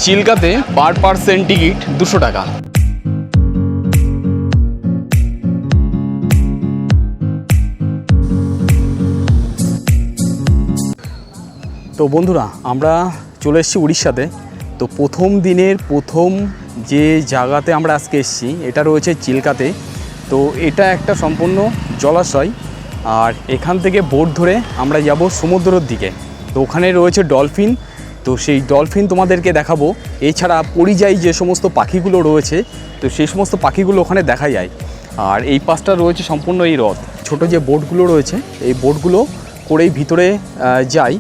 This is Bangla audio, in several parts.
চিল্কাতে পার পার্সেন্ট টিকিট 200 টাকা। তো বন্ধুরা, আমরা চলে এসেছি উড়িষ্যাতে। তো প্রথম দিনের প্রথম যে জায়গাতে আমরা আজকে এসেছি এটা রয়েছে চিল্কাতে। তো এটা একটা সম্পূর্ণ জলাশয়, আর এখান থেকে বোট ধরে আমরা যাব সমুদ্রের দিকে। তো ওখানে রয়েছে ডলফিন, তো সেই ডলফিন তোমাদেরকে দেখাবো। এছাড়া পরিযায়ী যে সমস্ত পাখিগুলো রয়েছে, তো সেই সমস্ত পাখিগুলো ওখানে দেখা যায়। আর এই পাশটা রয়েছে সম্পূর্ণ এই হ্রদ। ছোট যে বোটগুলো রয়েছে এই বোটগুলো করেই ভিতরে যায়,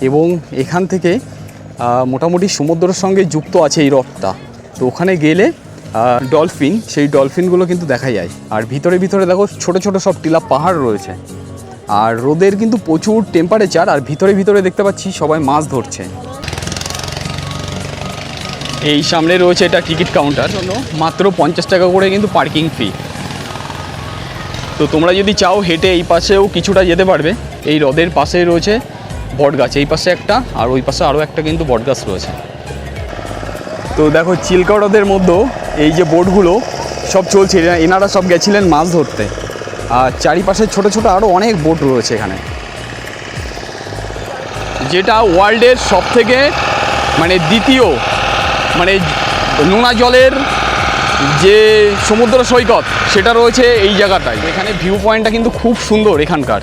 এবং এখান থেকে মোটামুটি সমুদ্রের সঙ্গে যুক্ত আছে এই হ্রদটা। তো ওখানে গেলে ডলফিন, সেই ডলফিনগুলো কিন্তু দেখা যায়। আর ভিতরে ভিতরে দেখো ছোট ছোট সব টিলা পাহাড় রয়েছে। আর রোদের কিন্তু প্রচুর টেম্পারেচার, আর ভিতরে ভিতরে দেখতে পাচ্ছি সবাই মাছ ধরছে। এই সামনে রয়েছে এটা টিকিট কাউন্টার, জন্য মাত্র 50 টাকা করে কিন্তু পার্কিং ফি। তো তোমরা যদি চাও হেঁটে এই পাশেও কিছুটা যেতে পারবে। এই হ্রদের পাশেই রয়েছে বটগাছ, এই পাশে একটা, আর ওই পাশে আরও একটা কিন্তু বটগাছ রয়েছে। তো দেখো চিল্কা হ্রদের মধ্যেও এই যে বোটগুলো সব চলছে, এনারা সব গেছিলেন মাছ ধরতে। আর চারিপাশে ছোট ছোট আরও অনেক বোট রয়েছে এখানে, যেটা ওয়ার্ল্ডের সবথেকে দ্বিতীয় নোনা জলের যে সমুদ্র সৈকত সেটা রয়েছে এই জায়গাটায়। এখানে ভিউ পয়েন্টটা কিন্তু খুব সুন্দর এখানকার।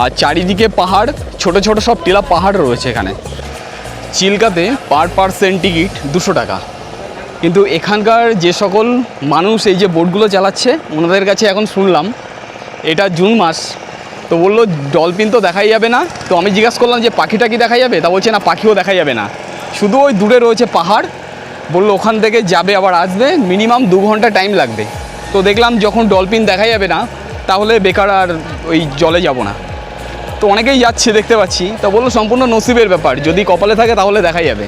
আর চারিদিকে পাহাড়, ছোট ছোট সব টিলা পাহাড় রয়েছে এখানে। চিল্কাতে পার পার্সেন্ট টিকিট 200 টাকা। কিন্তু এখানকার যে সকল মানুষ এই যে বোটগুলো চালাচ্ছে, ওনাদের কাছে এখন শুনলাম এটা জুন মাস, তো বললো ডলফিন তো দেখাই যাবে না। তো আমি জিজ্ঞাসা করলাম যে পাখিটা কি দেখা যাবে, তা বলছে না, পাখিও দেখা যাবে না, শুধু ওই দূরে রয়েছে পাহাড়। বললো ওখান থেকে যাবে আবার আসবে, মিনিমাম 2 ঘন্টা টাইম লাগবে। তো দেখলাম যখন ডলফিন দেখা যাবে না, তাহলে বেকার আর ওই জলে যাব না। তো অনেকেই যাচ্ছে দেখতে পাচ্ছি। তা বললো সম্পূর্ণ নসিবের ব্যাপার, যদি কপালে থাকে তাহলে দেখা যাবে।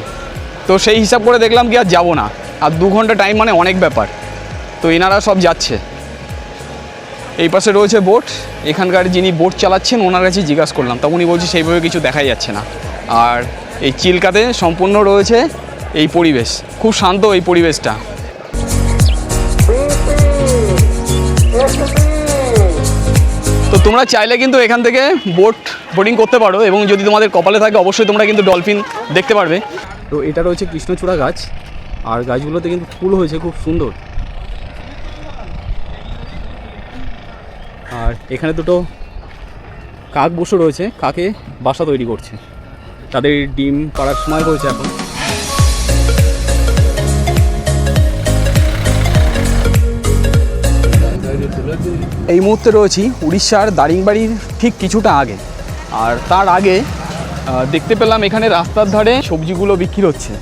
তো সেই হিসাব করে দেখলাম কি আর যাবো না, আর 2 ঘন্টা টাইম অনেক ব্যাপার। তো এনারা সব যাচ্ছে। এই পাশে রয়েছে বোট, এখানকার যিনি বোট চালাচ্ছেন ওনার কাছে জিজ্ঞাসা করলাম, তা উনি বলছে সেইভাবে কিছু দেখাই যাচ্ছে না। আর এই চিল্কাতে সম্পূর্ণ রয়েছে এই পরিবেশ, খুব শান্ত এই পরিবেশটা। তো তোমরা চাইলে কিন্তু এখান থেকে বোটিং করতে পারো, এবং যদি তোমাদের কপালে থাকে অবশ্যই তোমরা কিন্তু ডলফিন দেখতে পারবে। তো এটা রয়েছে কৃষ্ণচূড়া গাছ, আর গাছগুলোতে কিন্তু ফুল হয়েছে খুব সুন্দর। আর এখানে দুটো কাক বসে রয়েছে, কাকে বাসা তৈরি করছে, তাদের ডিম পাড়ার সময় হয়েছে এখন। এই মুহূর্তে রয়েছি উড়িষ্যার দারিংবাড়ির ঠিক কিছুটা আগে। আর তার আগে দেখতে পেলাম এখানে রাস্তার ধারে সবজিগুলো বিক্রি হচ্ছে,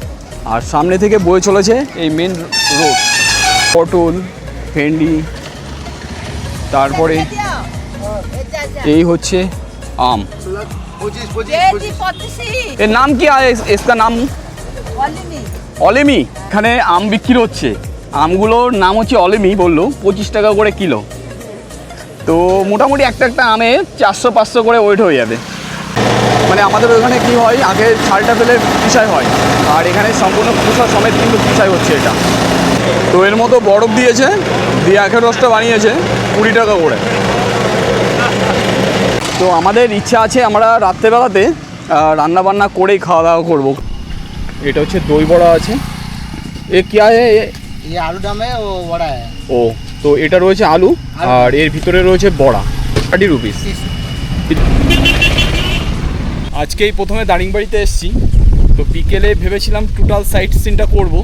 আর সামনে থেকে বয়ে চলেছে এই মেন রোড। পটল, ভেন্ডি, তারপরে এই হচ্ছে আম। এর নাম কি? इसका নাম অলেমি। এখানে আম বিক্রি হচ্ছে, আমগুলোর নাম হচ্ছে অলেমি। বললো 25 টাকা করে কিলো। তো মোটামুটি একটা আমে 400-500 করে ওয়েট হয়ে যাবে। আমাদের ওখানে কি হয়, আগে ছালটা ফেলে পিসাই হয়, আর এখানে সম্পূর্ণ খোসা সমেত কিন্তু পিসাই হচ্ছে এটা। তো এর মতো বরফ দিয়েছে, দিয়ে আখের রসটা বানিয়েছে 20 টাকা করে। তো আমাদের ইচ্ছা আছে আমরা রাত্রেবেলাতে রান্না বান্না করেই খাওয়া দাওয়া করবো। এটা হচ্ছে দই বড়া আছে। এ কি আছে? আলু ডামে ও বড়া। ও, তো এটা রয়েছে আলু, আর এর ভিতরে রয়েছে বড়া। 30 রুপিস। আজকেই প্রথমে দারিংবাড়িতে এসেছি। তো বিকেলে ভেবেছিলাম টোটাল সাইট সিনটা করব।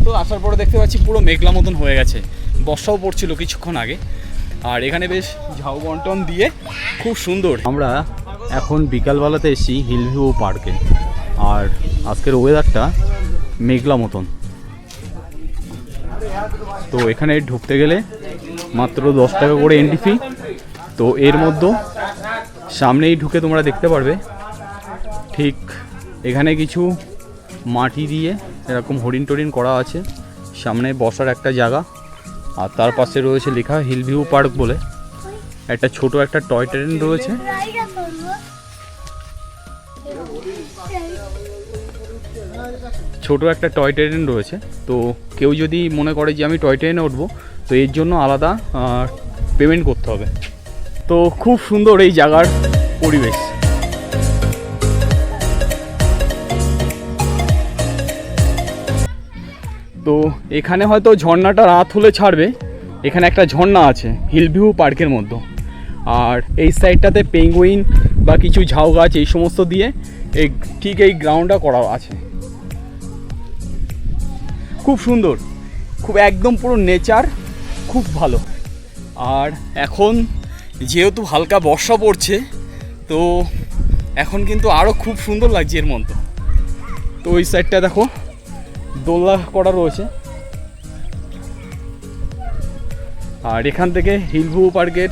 তো আসার পরে দেখতে পাচ্ছি পুরো মেঘলা মতন হয়ে গেছে, বর্ষাও পড়ছিল কিছুক্ষণ আগে। আর এখানে বেশ ঝাউ বন্টন দিয়ে খুব সুন্দর। আমরা এখন বিকালবেলাতে এসেছি হিল ভিউ পার্কে, আর আজকের ওয়েদারটা মেঘলা মতন। তো এখানে ঢুকতে গেলে মাত্র 10 টাকা করে এন্ট্রি ফি। তো এর মধ্যে সামনেই ঢুকে তোমরা দেখতে পারবে ঠিক এখানে কিছু মাটি দিয়ে এরকম হরিণ টরিণ করা আছে, সামনে বসার একটা জায়গা, আর তার পাশে রয়েছে লেখা হিল ভিউ পার্ক বলে। একটা ছোট একটা টয় ট্রেন রয়েছে। ছোট একটা টয় ট্রেন রয়েছে। তো কেউ যদি মনে করে যে আমি টয় ট্রেনে উঠবো, তো এর জন্য আলাদা পেমেন্ট করতে হবে। তো খুব সুন্দর এই জায়গার পরিবেশ। তো এখানে হয়তো ঝর্ণাটা রাত হলে ছাড়বে। এখানে একটা ঝর্ণা আছে হিল ভিউ পার্কের মধ্যে, আর এই সাইডটাতে পেঙ্গুইন বা কিছু ঝাউ গাছ এই সমস্ত দিয়ে এই ঠিক এই গ্রাউন্ডটা করা আছে। খুব সুন্দর, খুব একদম পুরো নেচার, খুব ভালো। আর এখন যেহেতু হালকা বর্ষা পড়ছে, তো এখন কিন্তু আরও খুব সুন্দর লাগছে এর মধ্যে। তো ওই সাইডটা দেখো দোলনা করা রয়েছে। আর এখান থেকে হিল ভিউ পার্কের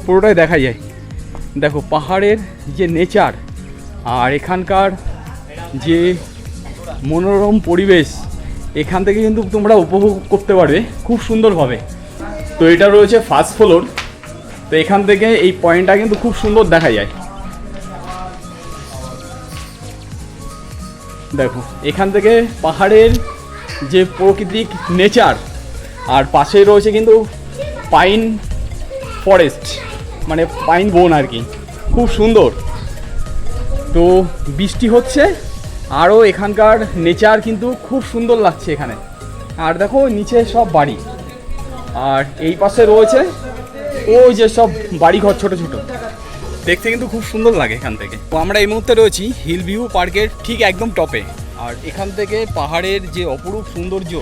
পুরোটাই দেখা যায়। দেখো পাহাড়ের যে নেচার আর এখানকার যে মনোরম পরিবেশ, এখান থেকে কিন্তু তোমরা উপভোগ করতে পারবে খুব সুন্দরভাবে। তো এটা রয়েছে ফার্স্ট ফ্লোর। তো এখান থেকে এই পয়েন্টটা কিন্তু খুব সুন্দর দেখা যায়। দেখো এখান থেকে পাহাড়ের যে প্রাকৃতিক নেচার, আর পাশেই রয়েছে কিন্তু পাইন ফরেস্ট, মানে পাইন বন আর কি, খুব সুন্দর। তো বৃষ্টি হচ্ছে, আরও এখানকার নেচার কিন্তু খুব সুন্দর লাগছে এখানে। আর দেখো নিচে সব বাড়ি, আর এই পাশে রয়েছে ওই যে সব বাড়িঘর ছোট ছোট, দেখতে কিন্তু খুব সুন্দর লাগে এখান থেকে। তো আমরা এই মুহূর্তে রয়েছি হিল ভিউ পার্কের ঠিক একদম টপে। আর এখান থেকে পাহাড়ের যে অপরূপ সৌন্দর্য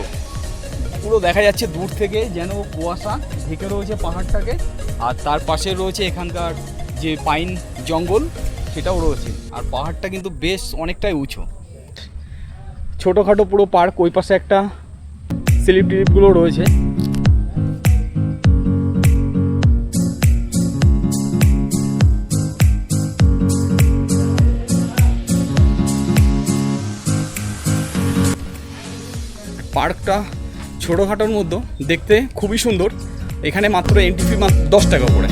পুরো দেখা যাচ্ছে দূর থেকে, যেন কুয়াশা ঢেকে রয়েছে পাহাড়টাকে। আর তার পাশে রয়েছে এখানকার যে পাইন জঙ্গল, সেটাও রয়েছে। আর পাহাড়টা কিন্তু বেশ অনেকটাই উঁচু, ছোটোখাটো পুরো পার্ক। ওই পাশে একটা স্লিপ টিপগুলো রয়েছে। পার্কটা ছোটোখাটোর মধ্যে দেখতে খুবই সুন্দর। এখানে মাত্র এন্ট্রি ফি 10 টাকা করে।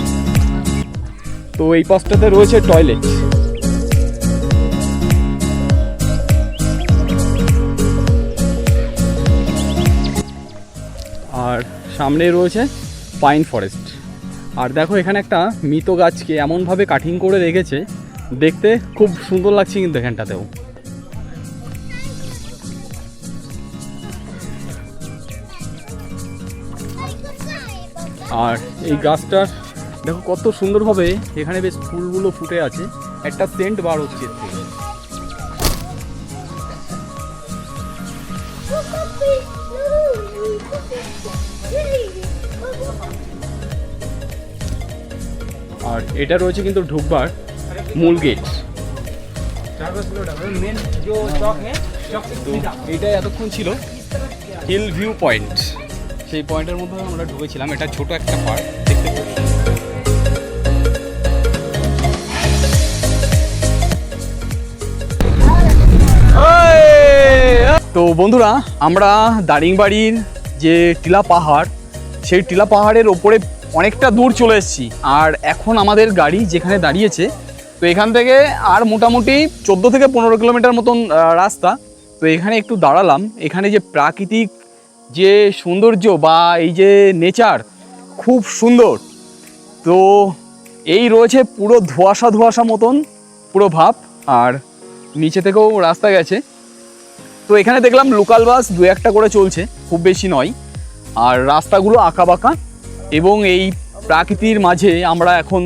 তো এই পাশটাতে রয়েছে টয়লেট। আর সামনে রয়েছে পাইন ফরেস্ট। আর দেখো এখানে একটা মৃত গাছকে এমনভাবে কাটিং করে রেখেছে, দেখতে খুব সুন্দর লাগছে কিন্তু এখানটাতেও। আর এই গাছটার দেখো কত সুন্দরভাবে এখানে বেশ ফুলগুলো ফুটে আছে, একটা সেন্ট বার হচ্ছে এর থেকে। আর এটা রয়েছে কিন্তু ঢুকবার মূল গেট। এটা এতক্ষণ ছিল হিল ভিউ পয়েন্ট, সেই পয়েন্টের মধ্যে আমরা ঢুকেছিলাম। এটা ছোট একটা পার্ক, দেখতে খুব সুন্দর। তো বন্ধুরা, আমরা দারিংবাড়ির যে টিলা পাহাড়, সেই টিলা পাহাড়ের ওপরে অনেকটা দূর চলে এসেছি। আর এখন আমাদের গাড়ি যেখানে দাঁড়িয়েছে, তো এখান থেকে আর মোটামুটি 14 থেকে 15 কিলোমিটার মতন রাস্তা। তো এখানে একটু দাঁড়ালাম। এখানে যে প্রাকৃতিক যে সৌন্দর্য বা এই যে নেচার, খুব সুন্দর। তো এই রয়েছে পুরো ধোঁয়াশা ধোঁয়াশা মতন পুরো ভাব, আর নিচে থেকেও রাস্তা গেছে। তো এখানে দেখলাম লোকাল বাস 2-1টা করে চলছে, খুব বেশি নয়। আর রাস্তাগুলো আঁকা বাঁকা, এবং এই প্রাকৃতির মাঝে আমরা এখন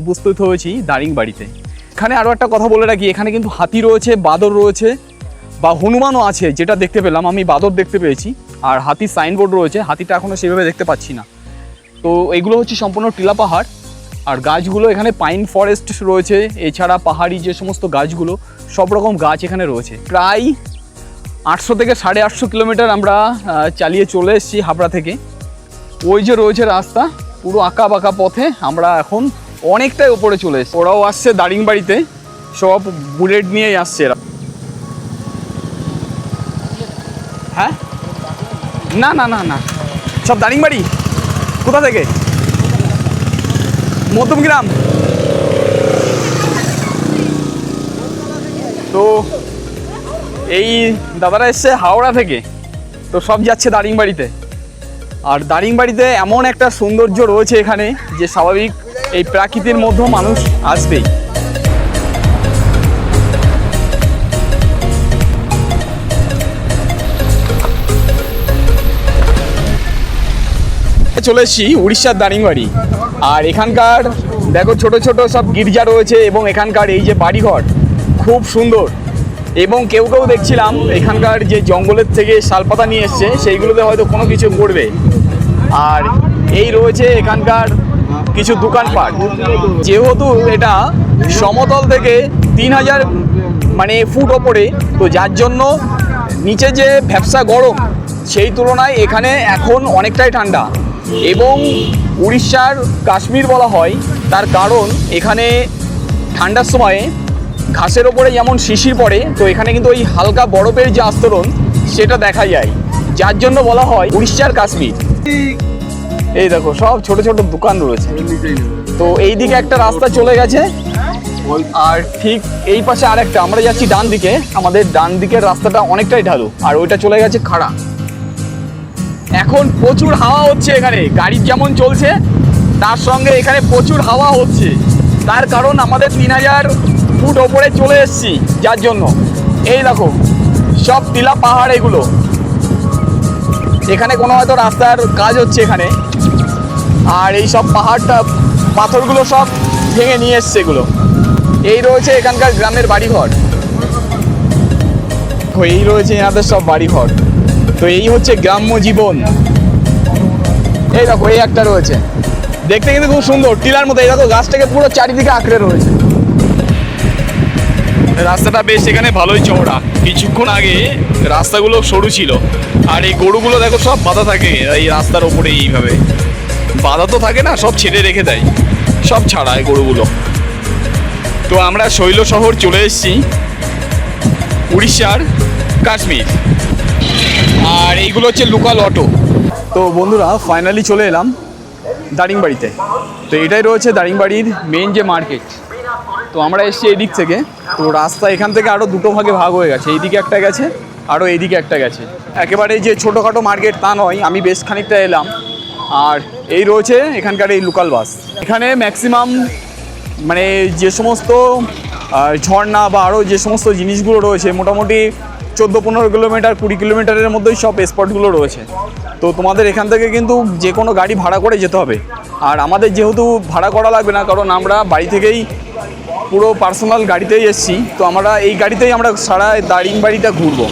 উপস্থিত হয়েছি দারিংবাড়িতে। এখানে আরও একটা কথা বলে রাখি, এখানে কিন্তু হাতি রয়েছে, বাঁদর রয়েছে, বা হনুমানও আছে, যেটা দেখতে পেলাম আমি। বাঁদর দেখতে পেয়েছি, আর হাতির সাইনবোর্ড রয়েছে। হাতিটা এখনও সেভাবে দেখতে পাচ্ছি না। তো এগুলো হচ্ছে সম্পূর্ণ টিলা পাহাড়। আর গাছগুলো এখানে পাইন ফরেস্ট রয়েছে, এছাড়া পাহাড়ি যে সমস্ত গাছগুলো, সব রকম গাছ এখানে রয়েছে। প্রায় 800 থেকে 850 কিলোমিটার আমরা চালিয়ে চলে এসেছি হাবড়া থেকে। ওই যে রয়েছে রাস্তা, পুরো আঁকা বাঁকা পথে আমরা এখন অনেকটাই উপরে চলে এসেছি। ওরাও আসছে দারিংবাড়িতে, সব বুলেট নিয়েই আসছে এরা। হ্যাঁ, না না না না, সব দারিংবাড়ি। কোথা থেকে? মধ্যমগ্রাম। তো এই দাদারা এসছে হাওড়া থেকে, তো সব যাচ্ছে দারিংবাড়িতে। আর দারিংবাড়িতে এমন একটা সৌন্দর্য রয়েছে এখানে যে স্বাভাবিক এই প্রাকৃতির মধ্যেও মানুষ আসবেই। চলে এসেছি উড়িষ্যার দারিংবাড়ি। আর এখানকার দেখো ছোট ছোট সব গির্জা রয়েছে এবং এখানকার এই যে বাড়িঘর খুব সুন্দর। এবং কেউ কেউ দেখছিলাম এখানকার যে জঙ্গলের থেকে শালপাতা নিয়ে এসছে সেইগুলোতে হয়তো কোনো কিছু করবে। আর এই রয়েছে এখানকার কিছু দোকানপাট। যেহেতু এটা সমতল থেকে 3000 ফুট ওপরে, তো যার জন্য নিচে যে ভ্যাপসা গরম সেই তুলনায় এখানে এখন অনেকটাই ঠান্ডা। এবং উড়িষ্যার কাশ্মীর বলা হয় তার কারণ এখানে ঠান্ডার সময়ে ঘাসের ওপরে যেমন শিশির পড়ে, তো এখানে কিন্তু ওই হালকা বরফের যে আস্তরণ সেটা দেখা যায়, যার জন্য বলা হয় উড়িষ্যার কাশ্মীর। এই দেখো সব ছোট ছোট দোকান রয়েছে। তো এই দিকে একটা রাস্তা চলে গেছে, আর ঠিক এই পাশে আরেকটা। আমরা যাচ্ছি ডান দিকে, আমাদের ডান দিকের রাস্তাটা অনেকটাই ঢালু, আর ওইটা চলে গেছে খাড়া। এখন প্রচুর হাওয়া হচ্ছে এখানে, গাড়ি যেমন চলছে তার সঙ্গে এখানে প্রচুর হাওয়া হচ্ছে। তার কারণ আমাদের 3000 ফুট ওপরে চলে এসেছি, যার জন্য এই দেখো সব টিলা পাহাড় এগুলো। এখানে কোনো হয়তো রাস্তার কাজ হচ্ছে এখানে, আর এই সব পাহাড়টা পাথরগুলো সব ভেঙে নিয়ে এসছে এগুলো। এই রয়েছে এখানকার গ্রামের বাড়িঘর, এই রয়েছে এনাদের সব বাড়িঘর। তো এই হচ্ছে গ্রাম্য জীবন। এই দেখো এই একটা রয়েছে, দেখতে কিন্তু খুব সুন্দর টিলার মতো। এই দেখো গাছটাকে পুরো চারিদিকে আঁকড়ে রয়েছে। রাস্তাটা বেশ এখানে ভালোই চওড়া। কিছুক্ষণ আগে রাস্তাগুলো সরু ছিল, আর এই গরুগুলো দেখো সব বাঁধা থাকে এই রাস্তার ওপরে। এইভাবে বাঁধা তো থাকে না, সব ছেড়ে রেখে দেয়, সব ছাড়ায় গরুগুলো। তো আমরা শৈল শহর চলে এসেছি, উড়িষ্যার কাশ্মীর। আর এইগুলো হচ্ছে লোকাল অটো। তো বন্ধুরা ফাইনালি চলে এলাম দারিংবাড়িতে। তো এটাই রয়েছে দারিংবাড়ির মেন যে মার্কেট। তো আমরা এসেছি এদিক থেকে। তো রাস্তা এখান থেকে আরও দুটো ভাগে ভাগ হয়ে গেছে, এইদিকে একটা গেছে আরও এইদিকে একটা গেছে। একেবারে যে ছোটোখাটো মার্কেট তা নয়, আমি বেশ খানিকটা এলাম। আর এই রয়েছে এখানকার এই লোকাল বাস। এখানে ম্যাক্সিমাম যে সমস্ত ঝর্ণা বা আরও যে সমস্ত জিনিসগুলো রয়েছে মোটামুটি 14-15 কিলোমিটার 20 কিলোমিটারের মধ্যেই সব স্পটগুলো রয়েছে। তো তোমাদের এখান থেকে কিন্তু যে কোনো গাড়ি ভাড়া করে যেতে হবে। আর আমাদের যেহেতু ভাড়া করা লাগবে না, কারণ আমরা বাড়ি থেকেই পুরো পার্সোনাল গাড়িতেই এসেছি, তো আমরা এই গাড়িতেই আমরা সারা দারিংবাড়িটা ঘুরবো।